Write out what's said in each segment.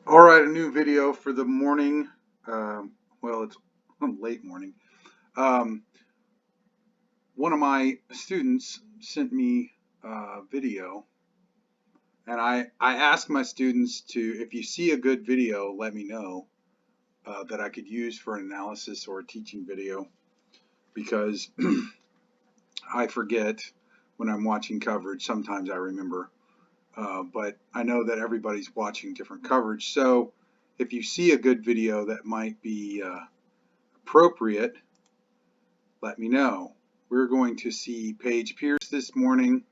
All right, a new video for the morning. Well, it's late morning. Um, One of my students sent me a video, and I asked my students to, if you see a good video, let me know that I could use for an analysis or a teaching video, because I forget when I'm watching coverage. Sometimes I remember, but I know that everybody's watching different coverage. So if you see a good video that might be appropriate, let me know. We're going to see Paige Pierce this morning.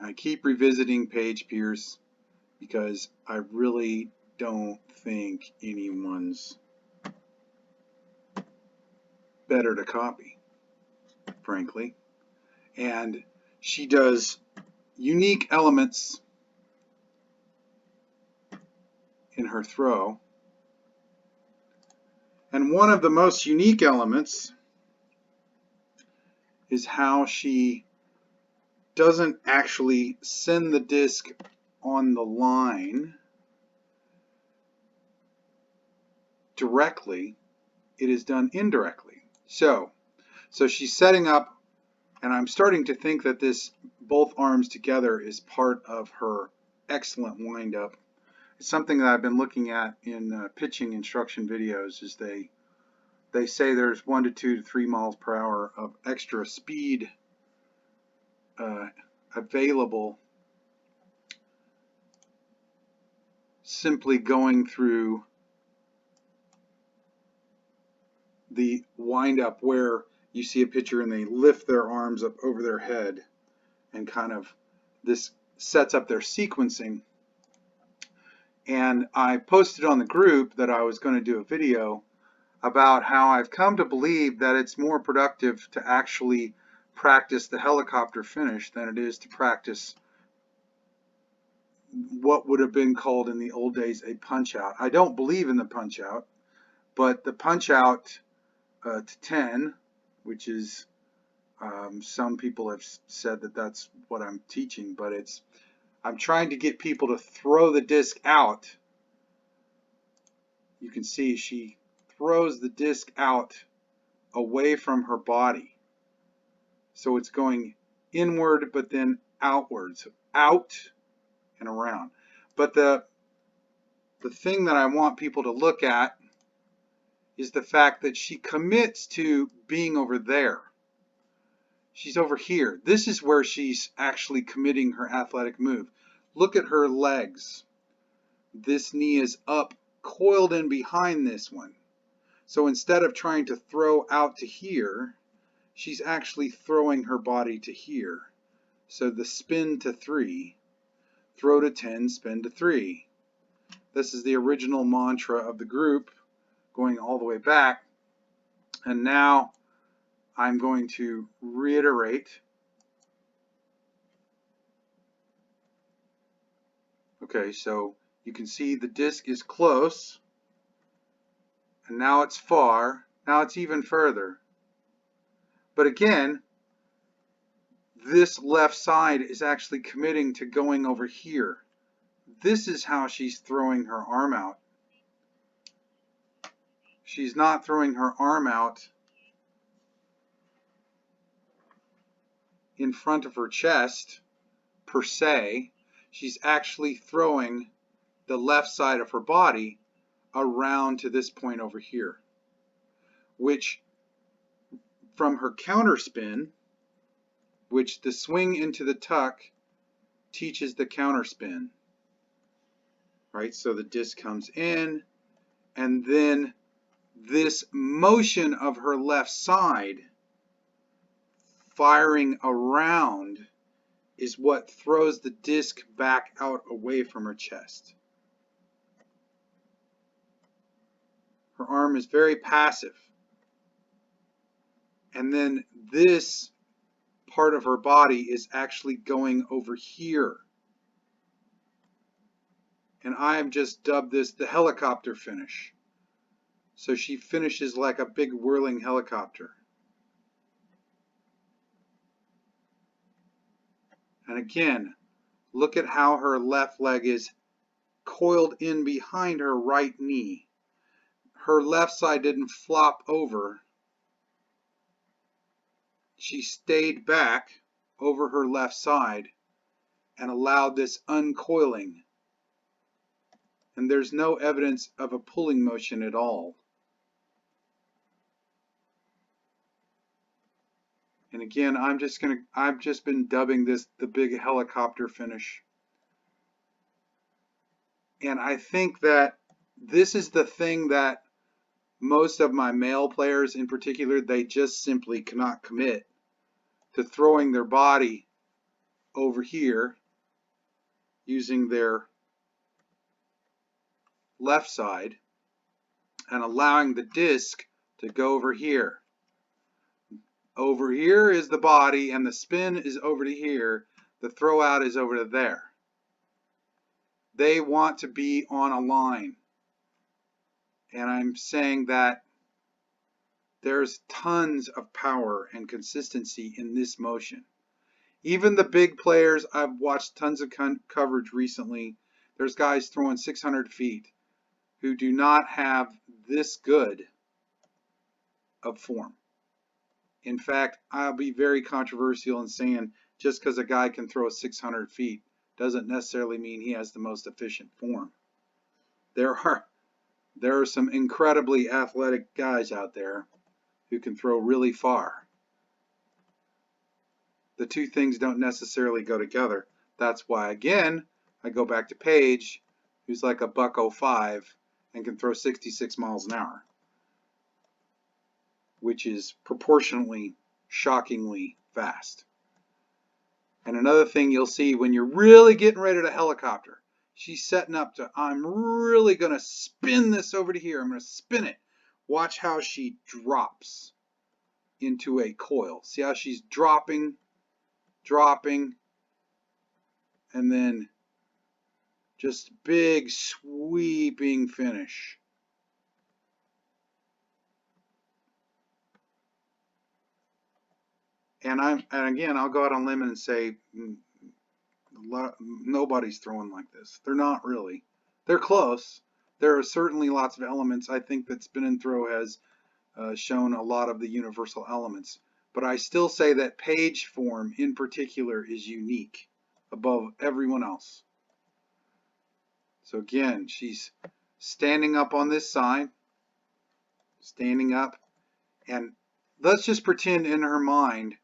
I keep revisiting Paige Pierce because I really don't think anyone's better to copy, frankly. And she does unique elements in her throw. And one of the most unique elements is how she doesn't actually send the disc on the line directly. It is done indirectly. So she's setting up, and I'm starting to think that this both arms together is part of her excellent windup. It's something that I've been looking at in pitching instruction videos. Is they say there's 1 to 2 to 3 miles per hour of extra speed available simply going through the windup, where you see a pitcher and they lift their arms up over their head, and kind of this sets up their sequencing. And I posted on the group that I was going to do a video about how I've come to believe that it's more productive to actually practice the helicopter finish than it is to practice what would have been called in the old days a punch out. I don't believe in the punch out, but the punch out to 10, which is some people have said that that's what I'm teaching, but I'm trying to get people to throw the disc out. You can see she throws the disc out away from her body. So it's going inward, but then outwards, out and around. But the thing that I want people to look at is the fact that she commits to being over there. She's over here. This is where she's actually committing her athletic move. Look at her legs. This knee is up, coiled in behind this one. So instead of trying to throw out to here, she's actually throwing her body to here. So the spin to 3, throw to 10, spin to 3. This is the original mantra of the group, going all the way back. And now I'm going to reiterate. Okay, so you can see the disc is close, and now it's far. Now it's even further. But again, this left side is actually committing to going over here. This is how she's throwing her arm out. She's not throwing her arm out in front of her chest, per se. She's actually throwing the left side of her body around to this point over here, which from her counter spin, which the swing into the tuck teaches the counter spin, right? So the disc comes in, and then this motion of her left side firing around is what throws the disc back out away from her chest. Her arm is very passive. And then this part of her body is actually going over here. And I have just dubbed this the helicopter finish. So she finishes like a big whirling helicopter. And again, look at how her left leg is coiled in behind her right knee. Her left side didn't flop over. She stayed back over her left side and allowed this uncoiling. And there's no evidence of a pulling motion at all. And again, I've just been dubbing this the big helicopter finish. And I think that this is the thing that most of my male players in particular, they just simply cannot commit to throwing their body over here using their left side and allowing the disc to go over here. Over here is the body and the spin is over to here. The throw out is over to there. They want to be on a line. And I'm saying that there's tons of power and consistency in this motion. Even the big players, I've watched tons of coverage recently. There's guys throwing 600 feet who do not have this good of form. In fact, I'll be very controversial in saying just because a guy can throw 600 feet doesn't necessarily mean he has the most efficient form. There are some incredibly athletic guys out there who can throw really far. The two things don't necessarily go together. That's why, again, I go back to Paige, who's like a $105 and can throw 66 miles an hour, which is proportionally, shockingly fast. And another thing you'll see when you're really getting ready to helicopter, she's setting up to, I'm really going to spin this over to here. I'm going to spin it. Watch how she drops into a coil. See how she's dropping, and then just big sweeping finish. And again, I'll go out on a limb and say nobody's throwing like this. They're not really. They're close. There are certainly lots of elements. I think that spin and throw has shown a lot of the universal elements. But I still say that Paige form in particular is unique above everyone else. So again, she's standing up on this side, standing up, and let's just pretend in her mind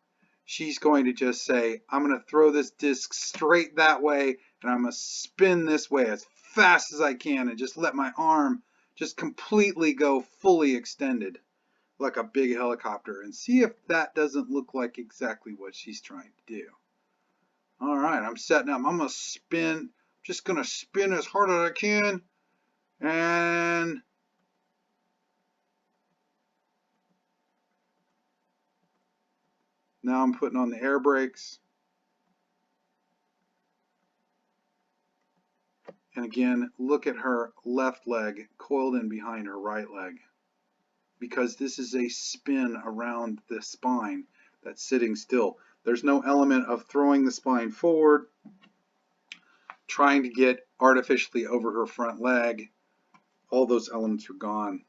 she's going to just say, I'm going to throw this disc straight that way, and I'm going to spin this way as fast as I can and just let my arm just completely go fully extended like a big helicopter, and see if that doesn't look like exactly what she's trying to do. All right, I'm setting up. I'm going to spin, just going to spin as hard as I can, and now I'm putting on the air brakes. And again, look at her left leg coiled in behind her right leg, because this is a spin around the spine that's sitting still. There's no element of throwing the spine forward, trying to get artificially over her front leg. All those elements are gone.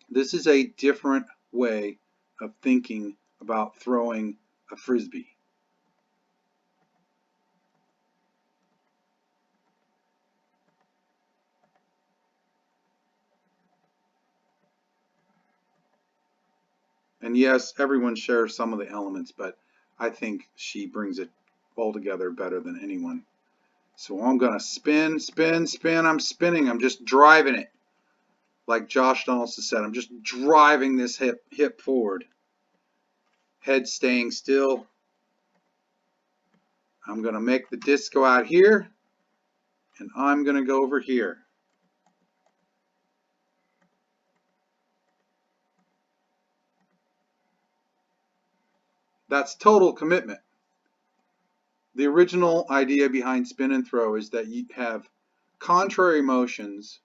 This is a different way of thinking about throwing a frisbee. And yes, everyone shares some of the elements, but I think she brings it all together better than anyone. So I'm going to spin, spin, spin. I'm spinning. I'm just driving it. Like Josh Donaldson said, I'm just driving this hip forward. Head staying still. I'm going to make the disc go out here, and I'm going to go over here. That's total commitment. The original idea behind spin and throw is that you have contrary motions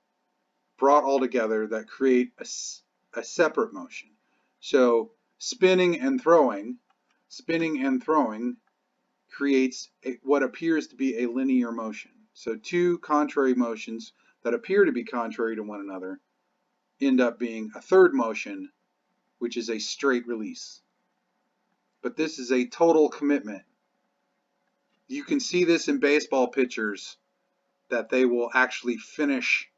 brought all together that create a separate motion. So spinning and throwing creates what appears to be a linear motion. So two contrary motions that appear to be contrary to one another end up being a third motion, which is a straight release. But this is a total commitment. You can see this in baseball pitchers, that they will actually finish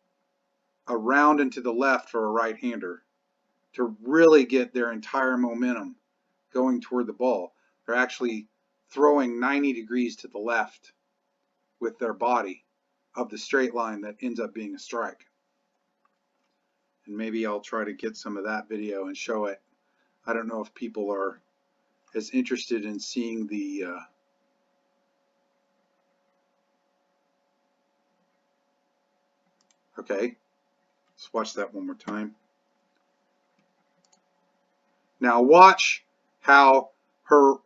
a round into the left for a right-hander to really get their entire momentum going toward the ball. They're actually throwing 90 degrees to the left with their body of the straight line that ends up being a strike. And maybe I'll try to get some of that video and show it. I don't know if people are as interested in seeing the okay, let's watch that one more time. Now watch how her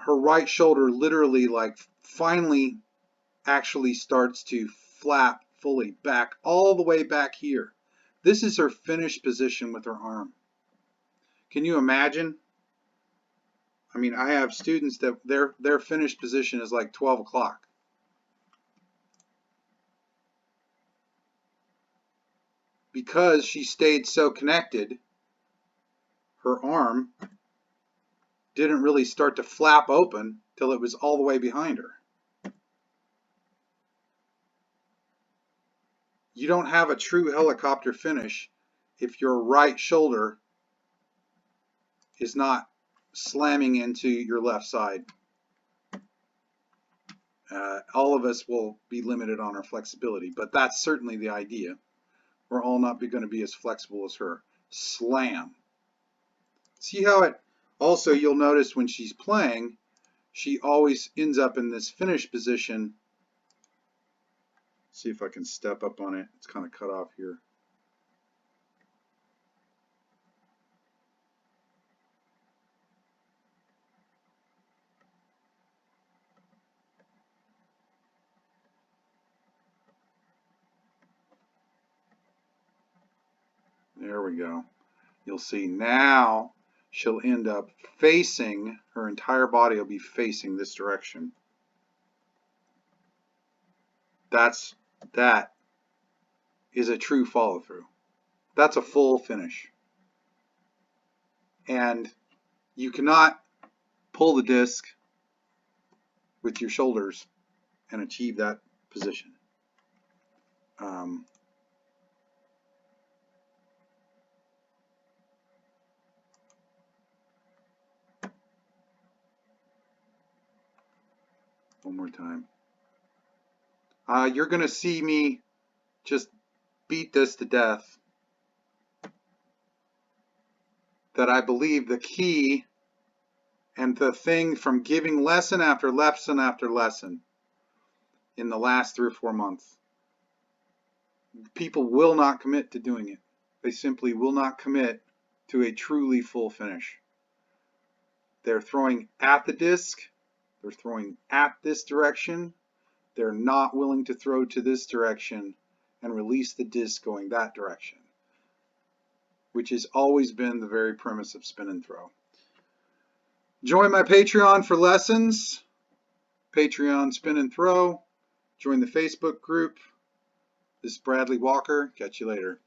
right shoulder literally, like, finally actually starts to flap fully back, all the way back here. This is her finished position with her arm. Can you imagine? I mean, I have students that their finished position is like 12 o'clock. Because she stayed so connected, her arm didn't really start to flap open till it was all the way behind her. You don't have a true helicopter finish if your right shoulder is not slamming into your left side. All of us will be limited on our flexibility, but that's certainly the idea. We're all not going to be as flexible as her. Slam. See how it also, you'll notice when she's playing, she always ends up in this finish position. See if I can step up on it. It's kind of cut off here. There we go. You'll see now she'll end up facing, her entire body will be facing this direction. That is a true follow through. That's a full finish. And you cannot pull the disc with your shoulders and achieve that position. One more time. You're going to see me just beat this to death. That I believe the key and the thing from giving lesson after lesson after lesson in the last 3 or 4 months, people will not commit to doing it. They simply will not commit to a truly full finish. They're throwing at the disc. They're throwing at this direction. They're not willing to throw to this direction and release the disc going that direction, which has always been the very premise of spin and throw. Join my Patreon for lessons. Patreon Spin and Throw. Join the Facebook group. This is Bradley Walker. Catch you later.